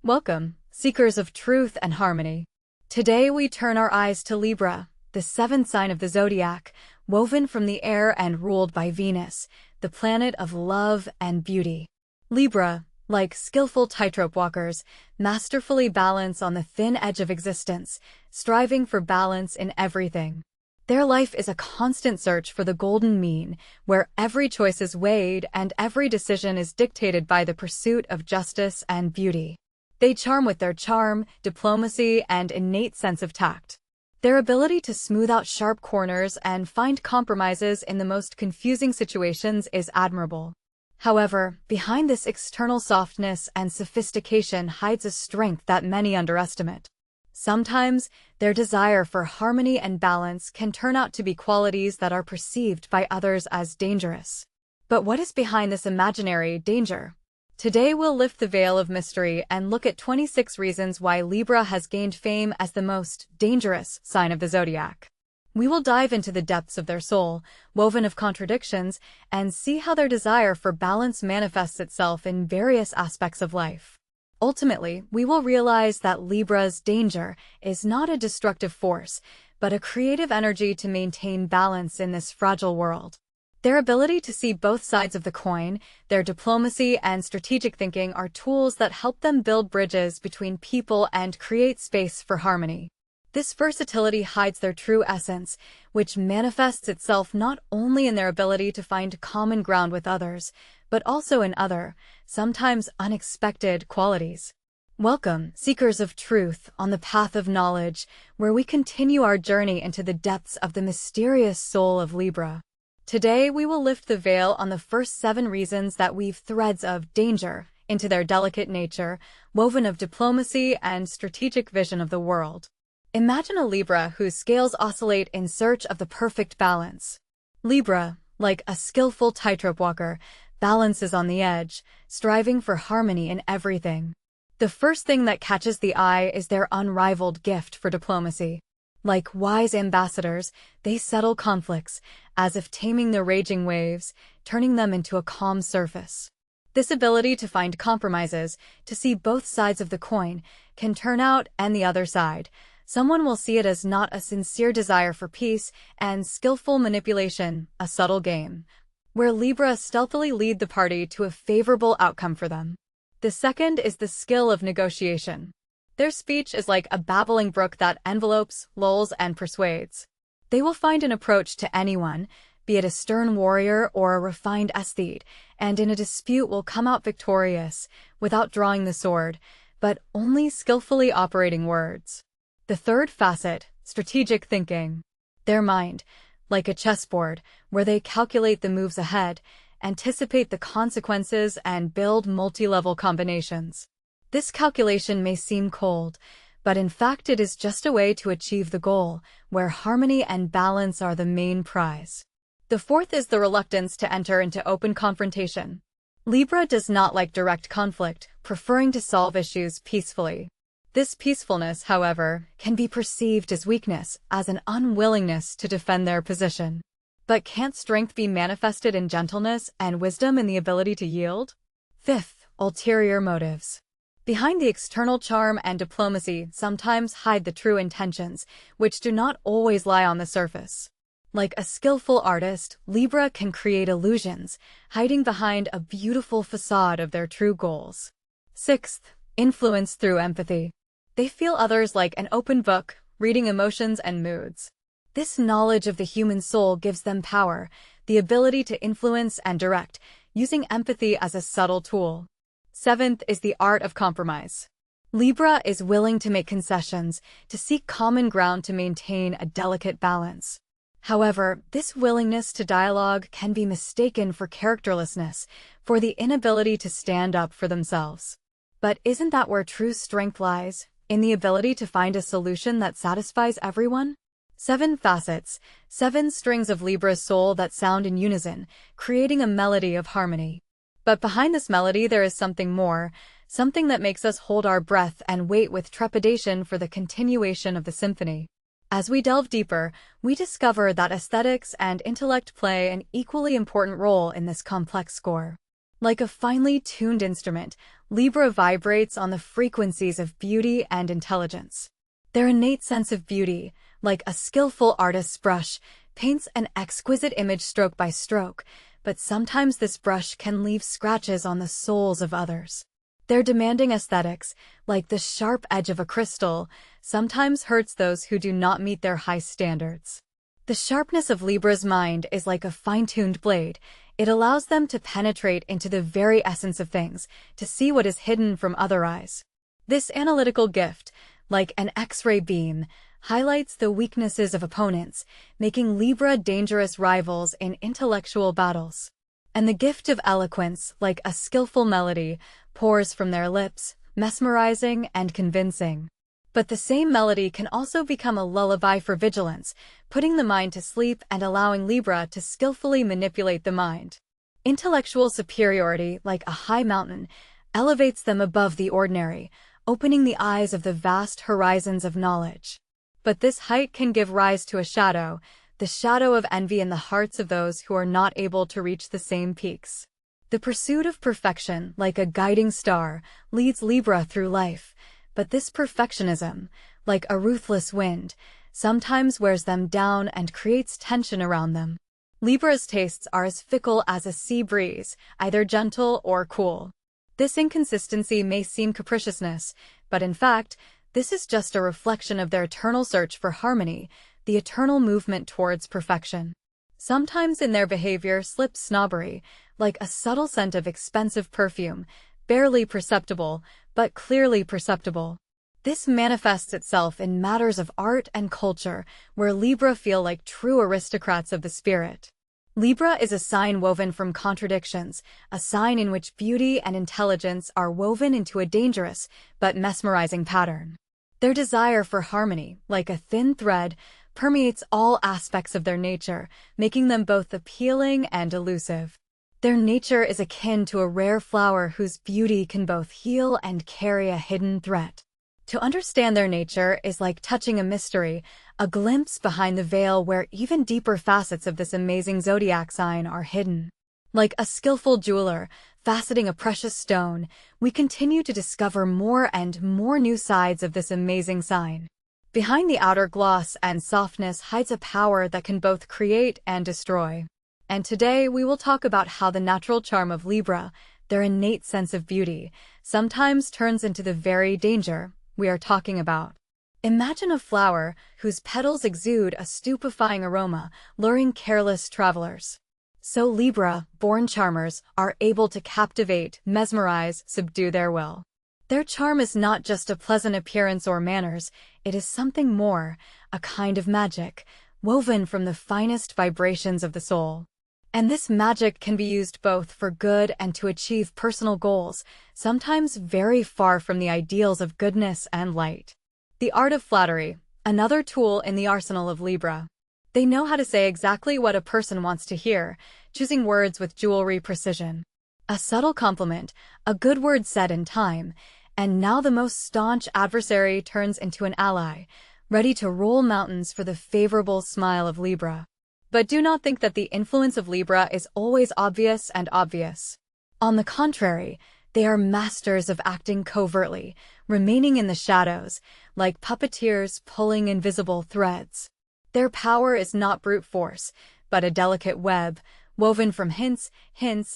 Welcome, seekers of truth and harmony. Today we turn our eyes to Libra, the seventh sign of the zodiac, woven from the air and ruled by Venus, the planet of love and beauty. Libra, like skillful tightrope walkers, masterfully balance on the thin edge of existence, striving for balance in everything. Their life is a constant search for the golden mean, where every choice is weighed and every decision is dictated by the pursuit of justice and beauty. They charm with their charm, diplomacy, and innate sense of tact. Their ability to smooth out sharp corners and find compromises in the most confusing situations is admirable. However, behind this external softness and sophistication hides a strength that many underestimate. Sometimes, their desire for harmony and balance can turn out to be qualities that are perceived by others as dangerous. But what is behind this imaginary danger? Today we'll lift the veil of mystery and look at 26 reasons why Libra has gained fame as the most dangerous sign of the zodiac. We will dive into the depths of their soul, woven of contradictions, and see how their desire for balance manifests itself in various aspects of life. Ultimately, we will realize that Libra's danger is not a destructive force, but a creative energy to maintain balance in this fragile world. Their ability to see both sides of the coin, their diplomacy and strategic thinking are tools that help them build bridges between people and create space for harmony. This versatility hides their true essence, which manifests itself not only in their ability to find common ground with others, but also in other, sometimes unexpected qualities. Welcome, seekers of truth, on the path of knowledge, where we continue our journey into the depths of the mysterious soul of Libra. Today we will lift the veil on the first 7 reasons that weave threads of danger into their delicate nature, woven of diplomacy and strategic vision of the world. Imagine a Libra whose scales oscillate in search of the perfect balance. Libra, like a skillful tightrope walker, balances on the edge, striving for harmony in everything. The first thing that catches the eye is their unrivaled gift for diplomacy. Like wise ambassadors, they settle conflicts, as if taming the raging waves, turning them into a calm surface. This ability to find compromises, to see both sides of the coin, can turn out and the other side. Someone will see it as not a sincere desire for peace and skillful manipulation, a subtle game, where Libra stealthily lead the party to a favorable outcome for them. The second is the skill of negotiation. Their speech is like a babbling brook that envelopes, lulls, and persuades. They will find an approach to anyone, be it a stern warrior or a refined aesthete, and in a dispute will come out victorious, without drawing the sword, but only skillfully operating words. The third facet, strategic thinking. Their mind, like a chessboard, where they calculate the moves ahead, anticipate the consequences, and build multi-level combinations. This calculation may seem cold, but in fact it is just a way to achieve the goal, where harmony and balance are the main prize. The fourth is the reluctance to enter into open confrontation. Libra does not like direct conflict, preferring to solve issues peacefully. This peacefulness, however, can be perceived as weakness, as an unwillingness to defend their position. But can't strength be manifested in gentleness and wisdom in the ability to yield? Fifth, ulterior motives. Behind the external charm and diplomacy sometimes hide the true intentions, which do not always lie on the surface. Like a skillful artist, Libra can create illusions, hiding behind a beautiful facade of their true goals. Sixth, influence through empathy. They feel others like an open book, reading emotions and moods. This knowledge of the human soul gives them power, the ability to influence and direct, using empathy as a subtle tool. Seventh is the art of compromise. Libra is willing to make concessions, to seek common ground to maintain a delicate balance. However, this willingness to dialogue can be mistaken for characterlessness, for the inability to stand up for themselves. But isn't that where true strength lies, in the ability to find a solution that satisfies everyone? 7 facets, 7 strings of Libra's soul that sound in unison, creating a melody of harmony. But behind this melody there is something more, something that makes us hold our breath and wait with trepidation for the continuation of the symphony. As we delve deeper, we discover that aesthetics and intellect play an equally important role in this complex score. Like a finely tuned instrument, Libra vibrates on the frequencies of beauty and intelligence. Their innate sense of beauty, like a skillful artist's brush, paints an exquisite image stroke by stroke, but sometimes this brush can leave scratches on the souls of others. Their demanding aesthetics, like the sharp edge of a crystal, sometimes hurts those who do not meet their high standards. The sharpness of Libra's mind is like a fine-tuned blade. It allows them to penetrate into the very essence of things, to see what is hidden from other eyes. This analytical gift, like an X-ray beam, highlights the weaknesses of opponents, making Libra dangerous rivals in intellectual battles. And the gift of eloquence, like a skillful melody, pours from their lips, mesmerizing and convincing. But the same melody can also become a lullaby for vigilance, putting the mind to sleep and allowing Libra to skillfully manipulate the mind. Intellectual superiority, like a high mountain, elevates them above the ordinary, opening the eyes of the vast horizons of knowledge. But this height can give rise to a shadow, the shadow of envy in the hearts of those who are not able to reach the same peaks. The pursuit of perfection, like a guiding star, leads Libra through life, but this perfectionism, like a ruthless wind, sometimes wears them down and creates tension around them. Libra's tastes are as fickle as a sea breeze, either gentle or cool. This inconsistency may seem capriciousness, but in fact, this is just a reflection of their eternal search for harmony, the eternal movement towards perfection. Sometimes in their behavior slips snobbery, like a subtle scent of expensive perfume, barely perceptible, but clearly perceptible. This manifests itself in matters of art and culture, where Libra feel like true aristocrats of the spirit. Libra is a sign woven from contradictions, a sign in which beauty and intelligence are woven into a dangerous but mesmerizing pattern. Their desire for harmony, like a thin thread, permeates all aspects of their nature, making them both appealing and elusive. Their nature is akin to a rare flower whose beauty can both heal and carry a hidden threat. To understand their nature is like touching a mystery, a glimpse behind the veil where even deeper facets of this amazing zodiac sign are hidden. Like a skillful jeweler, faceting a precious stone, we continue to discover more and more new sides of this amazing sign. Behind the outer gloss and softness hides a power that can both create and destroy. And today we will talk about how the natural charm of Libra, their innate sense of beauty, sometimes turns into the very danger we are talking about. Imagine a flower whose petals exude a stupefying aroma, luring careless travelers. So Libra, born charmers, are able to captivate, mesmerize, subdue their will. Their charm is not just a pleasant appearance or manners, it is something more, a kind of magic, woven from the finest vibrations of the soul. And this magic can be used both for good and to achieve personal goals, sometimes very far from the ideals of goodness and light. The art of flattery, another tool in the arsenal of Libra. They know how to say exactly what a person wants to hear, choosing words with jewelry precision. A subtle compliment, a good word said in time, and now the most staunch adversary turns into an ally, ready to roll mountains for the favorable smile of Libra. But do not think that the influence of Libra is always obvious and obvious. On the contrary, they are masters of acting covertly, remaining in the shadows, like puppeteers pulling invisible threads. Their power is not brute force, but a delicate web, woven from hints,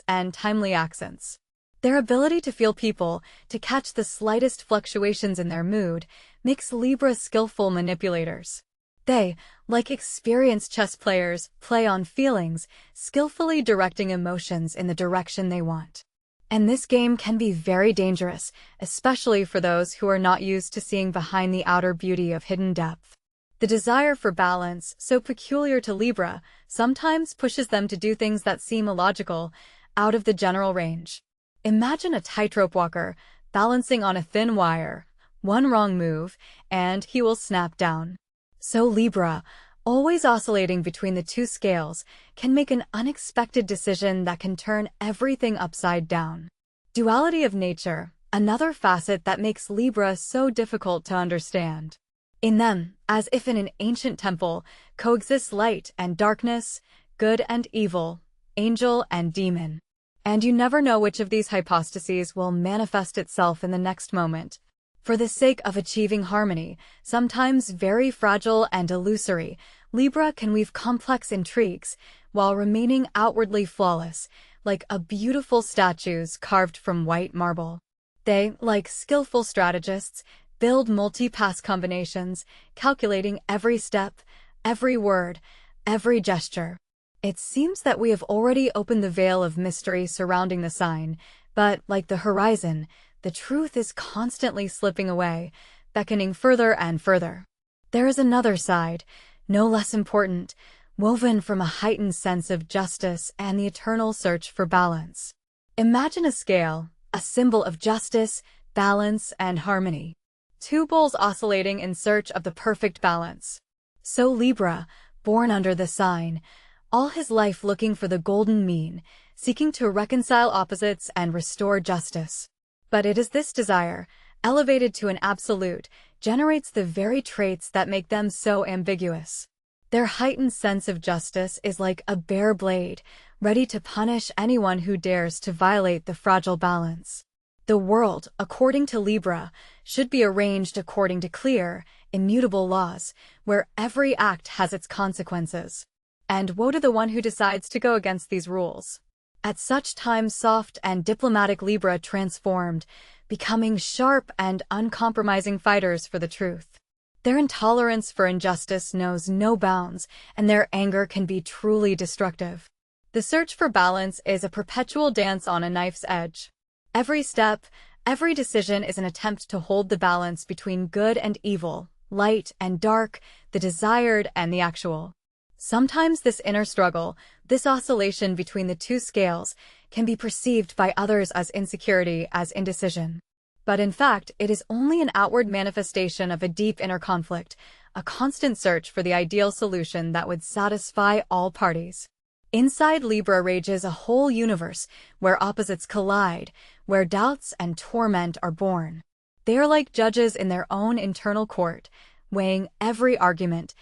and timely accents. Their ability to feel people, to catch the slightest fluctuations in their mood, makes Libra skillful manipulators. They, like experienced chess players, play on feelings, skillfully directing emotions in the direction they want. And this game can be very dangerous, especially for those who are not used to seeing behind the outer beauty of hidden depth. The desire for balance, so peculiar to Libra, sometimes pushes them to do things that seem illogical, out of the general range. Imagine a tightrope walker, balancing on a thin wire. One wrong move, and he will snap down. So Libra, always oscillating between the two scales, can make an unexpected decision that can turn everything upside down. Duality of nature, another facet that makes Libra so difficult to understand. In them, as if in an ancient temple, coexist light and darkness, good and evil, angel and demon. And you never know which of these hypostases will manifest itself in the next moment. For the sake of achieving harmony, sometimes very fragile and illusory, Libra can weave complex intrigues while remaining outwardly flawless, like a beautiful statues carved from white marble. They, like skillful strategists, build multi-pass combinations, calculating every step, every word, every gesture. It seems that we have already opened the veil of mystery surrounding the sign, but, like the horizon, the truth is constantly slipping away, beckoning further and further. There is another side, no less important, woven from a heightened sense of justice and the eternal search for balance. Imagine a scale, a symbol of justice, balance, and harmony. Two bowls oscillating in search of the perfect balance. So Libra, born under the sign, all his life looking for the golden mean, seeking to reconcile opposites and restore justice. But it is this desire, elevated to an absolute, generates the very traits that make them so ambiguous. Their heightened sense of justice is like a bare blade, ready to punish anyone who dares to violate the fragile balance. The world, according to Libra, should be arranged according to clear, immutable laws, where every act has its consequences. And woe to the one who decides to go against these rules. At such times soft and diplomatic Libra transformed, becoming sharp and uncompromising fighters for the truth. Their intolerance for injustice knows no bounds, and their anger can be truly destructive. The search for balance is a perpetual dance on a knife's edge. Every step, every decision is an attempt to hold the balance between good and evil, light and dark, the desired and the actual. Sometimes this inner struggle, this oscillation between the two scales, can be perceived by others as insecurity, as indecision. But in fact, it is only an outward manifestation of a deep inner conflict, a constant search for the ideal solution that would satisfy all parties. Inside Libra rages a whole universe where opposites collide, where doubts and torment are born. They are like judges in their own internal court, weighing every argument,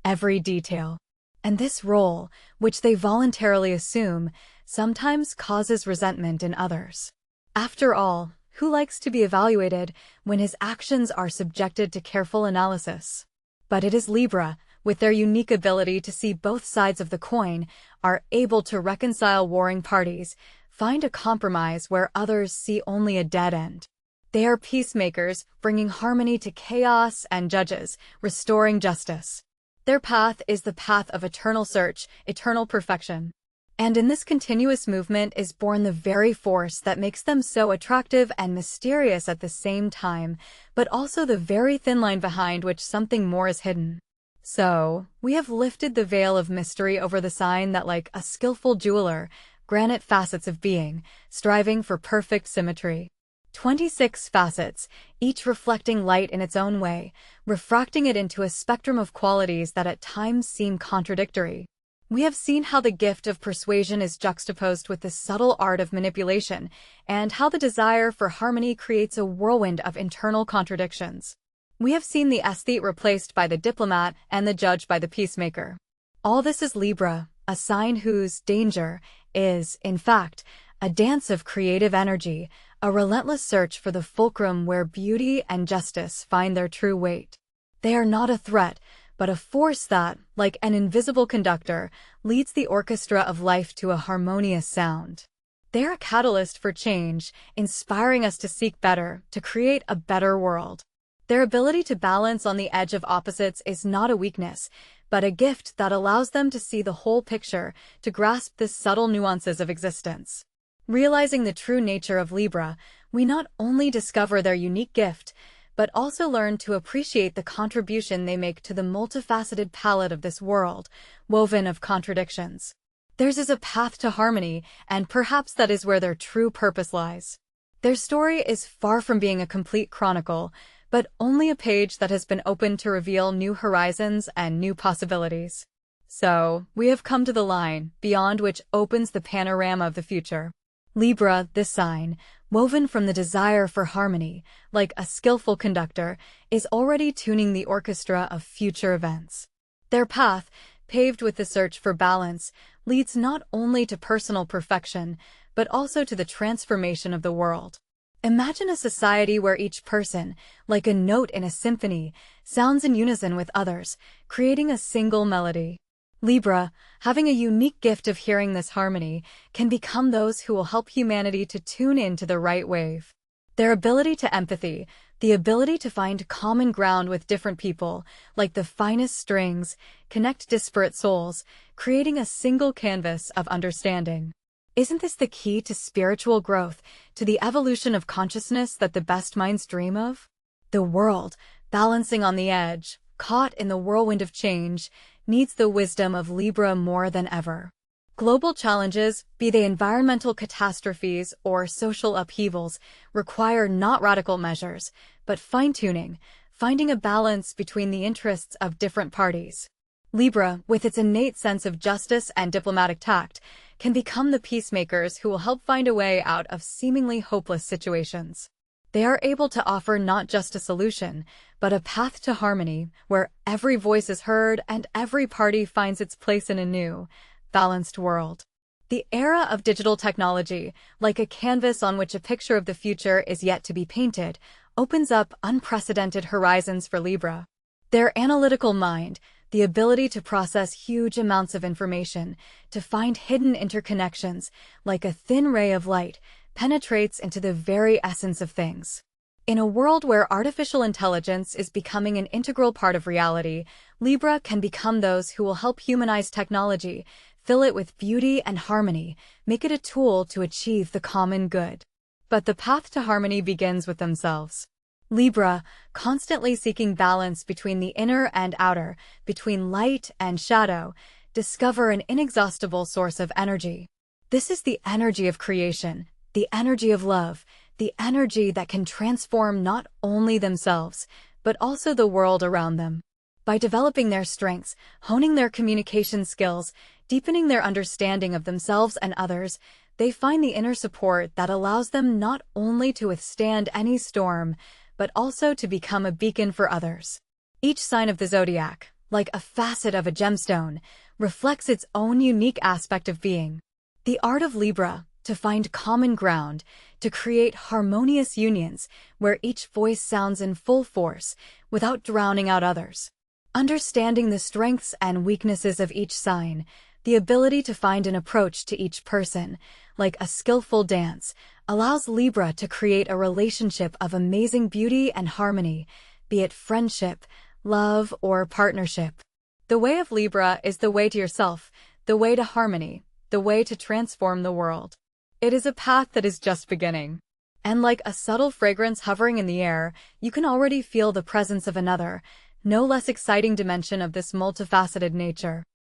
every detail. And this role, which they voluntarily assume, sometimes causes resentment in others. After all, who likes to be evaluated when his actions are subjected to careful analysis? But it is Libra, with their unique ability to see both sides of the coin, are able to reconcile warring parties, find a compromise where others see only a dead end. They are peacemakers, bringing harmony to chaos, and judges, restoring justice. Their path is the path of eternal search, eternal perfection. And in this continuous movement is born the very force that makes them so attractive and mysterious at the same time, but also the very thin line behind which something more is hidden. So, we have lifted the veil of mystery over the sign that, like a skillful jeweler, granite facets of being, striving for perfect symmetry. 26 facets, each reflecting light in its own way, refracting it into a spectrum of qualities that at times seem contradictory. We have seen how the gift of persuasion is juxtaposed with the subtle art of manipulation, and how the desire for harmony creates a whirlwind of internal contradictions. We have seen the aesthete replaced by the diplomat and the judge by the peacemaker. All this is Libra, a sign whose danger is, in fact, a dance of creative energy, a relentless search for the fulcrum where beauty and justice find their true weight. They are not a threat, but a force that, like an invisible conductor, leads the orchestra of life to a harmonious sound. They are a catalyst for change, inspiring us to seek better, to create a better world. Their ability to balance on the edge of opposites is not a weakness, but a gift that allows them to see the whole picture, to grasp the subtle nuances of existence. Realizing the true nature of Libra, we not only discover their unique gift, but also learn to appreciate the contribution they make to the multifaceted palette of this world, woven of contradictions. Theirs is a path to harmony, and perhaps that is where their true purpose lies. Their story is far from being a complete chronicle, but only a page that has been opened to reveal new horizons and new possibilities. So, we have come to the line, beyond which opens the panorama of the future. Libra, this sign, woven from the desire for harmony, like a skillful conductor, is already tuning the orchestra of future events. Their path, paved with the search for balance, leads not only to personal perfection, but also to the transformation of the world. Imagine a society where each person, like a note in a symphony, sounds in unison with others, creating a single melody. Libra, having a unique gift of hearing this harmony, can become those who will help humanity to tune into the right wave. Their ability to empathy, the ability to find common ground with different people, like the finest strings, connect disparate souls, creating a single canvas of understanding. Isn't this the key to spiritual growth, to the evolution of consciousness that the best minds dream of? The world, balancing on the edge, caught in the whirlwind of change, needs the wisdom of Libra more than ever. Global challenges, be they environmental catastrophes or social upheavals, require not radical measures, but fine-tuning, finding a balance between the interests of different parties. Libra, with its innate sense of justice and diplomatic tact, can become the peacemakers who will help find a way out of seemingly hopeless situations. They are able to offer not just a solution, but a path to harmony, where every voice is heard and every party finds its place in a new, balanced world. The era of digital technology, like a canvas on which a picture of the future is yet to be painted, opens up unprecedented horizons for Libra. Their analytical mind, the ability to process huge amounts of information, to find hidden interconnections, like a thin ray of light, penetrates into the very essence of things. In a world where artificial intelligence is becoming an integral part of reality, Libra can become those who will help humanize technology, fill it with beauty and harmony, make it a tool to achieve the common good. But the path to harmony begins with themselves. Libra, constantly seeking balance between the inner and outer, between light and shadow, discover an inexhaustible source of energy. This is the energy of creation, the energy of love, the energy that can transform not only themselves, but also the world around them. By developing their strengths, honing their communication skills, deepening their understanding of themselves and others, they find the inner support that allows them not only to withstand any storm, but also to become a beacon for others. Each sign of the zodiac, like a facet of a gemstone, reflects its own unique aspect of being. The art of Libra, to find common ground, to create harmonious unions where each voice sounds in full force without drowning out others. Understanding the strengths and weaknesses of each sign, the ability to find an approach to each person, like a skillful dance, allows Libra to create a relationship of amazing beauty and harmony, be it friendship, love, or partnership. The way of Libra is the way to yourself, the way to harmony, the way to transform the world. It is a path that is just beginning. And like a subtle fragrance hovering in the air, you can already feel the presence of another, no less exciting dimension of this multifaceted nature.